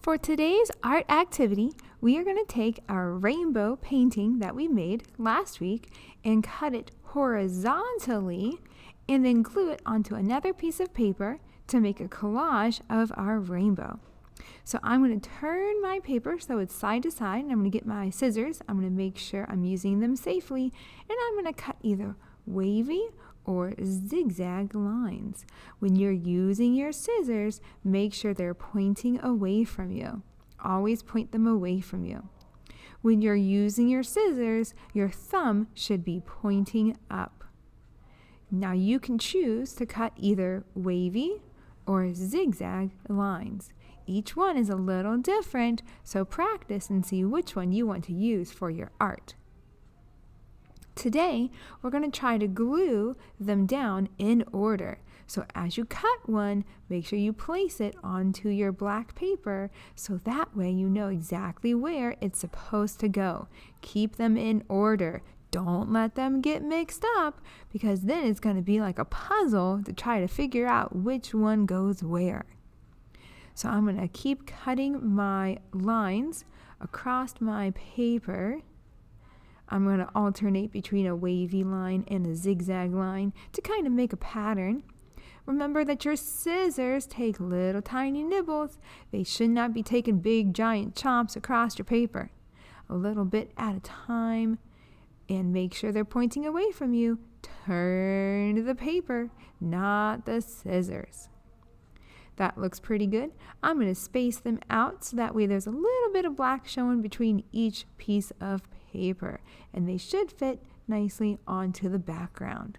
For today's art activity, we are going to take our rainbow painting that we made last week and cut it horizontally and then glue it onto another piece of paper to make a collage of our rainbow. So I'm going to turn my paper so it's side to side, and I'm going to get my scissors. I'm going to make sure I'm using them safely, and I'm going to cut either wavy or zigzag lines. When you're using your scissors, make sure they're pointing away from you. Always point them away from you. When you're using your scissors, your thumb should be pointing up. Now you can choose to cut either wavy or zigzag lines. Each one is a little different, so practice and see which one you want to use for your art. Today, we're going to try to glue them down in order. So as you cut one, make sure you place it onto your black paper so that way you know exactly where it's supposed to go. Keep them in order. Don't let them get mixed up, because then it's going to be like a puzzle to try to figure out which one goes where. So I'm going to keep cutting my lines across my paper. I'm going to alternate between a wavy line and a zigzag line to kind of make a pattern. Remember that your scissors take little tiny nibbles. They should not be taking big giant chomps across your paper. A little bit at a time, and make sure they're pointing away from you. Turn the paper, not the scissors. That looks pretty good. I'm going to space them out so that way there's a little bit of black showing between each piece of paper, and they should fit nicely onto the background.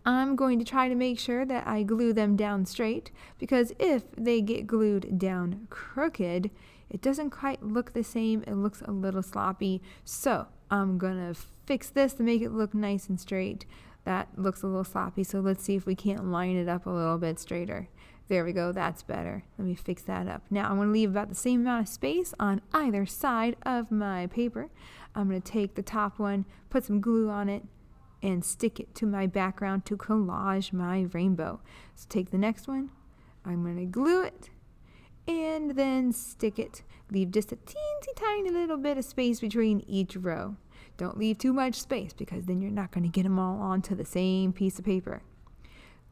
I'm going to try to make sure that I glue them down straight, because if they get glued down crooked, it doesn't quite look the same. It looks a little sloppy. So I'm going to fix this to make it look nice and straight. That looks a little sloppy, so let's see if we can't line it up a little bit straighter. There we go, that's better. Let me fix that up. Now I'm going to leave about the same amount of space on either side of my paper. I'm going to take the top one, put some glue on it, and stick it to my background to collage my rainbow. So take the next one, I'm going to glue it, and then stick it. Leave just a teensy tiny little bit of space between each row. Don't leave too much space, because then you're not going to get them all onto the same piece of paper.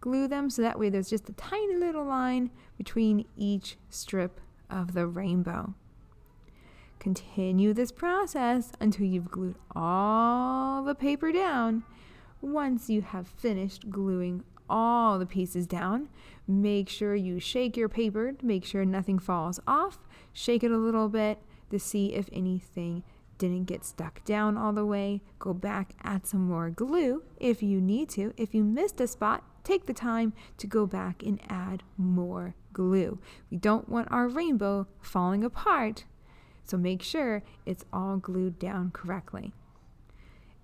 Glue them so that way there's just a tiny little line between each strip of the rainbow. Continue this process until you've glued all the paper down. Once you have finished gluing all the pieces down, make sure you shake your paper to make sure nothing falls off. Shake it a little bit to see if anything didn't get stuck down all the way. Go back, add some more glue if you need to. If you missed a spot, take the time to go back and add more glue. We don't want our rainbow falling apart, so make sure it's all glued down correctly.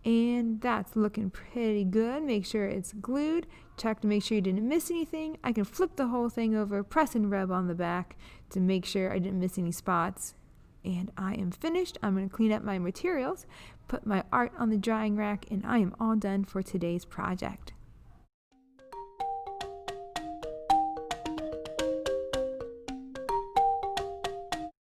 And that's looking pretty good. Make sure it's glued. Check to make sure you didn't miss anything. I can flip the whole thing over, press and rub on the back to make sure I didn't miss any spots. And I am finished. I'm going to clean up my materials, put my art on the drying rack, and I am all done for today's project.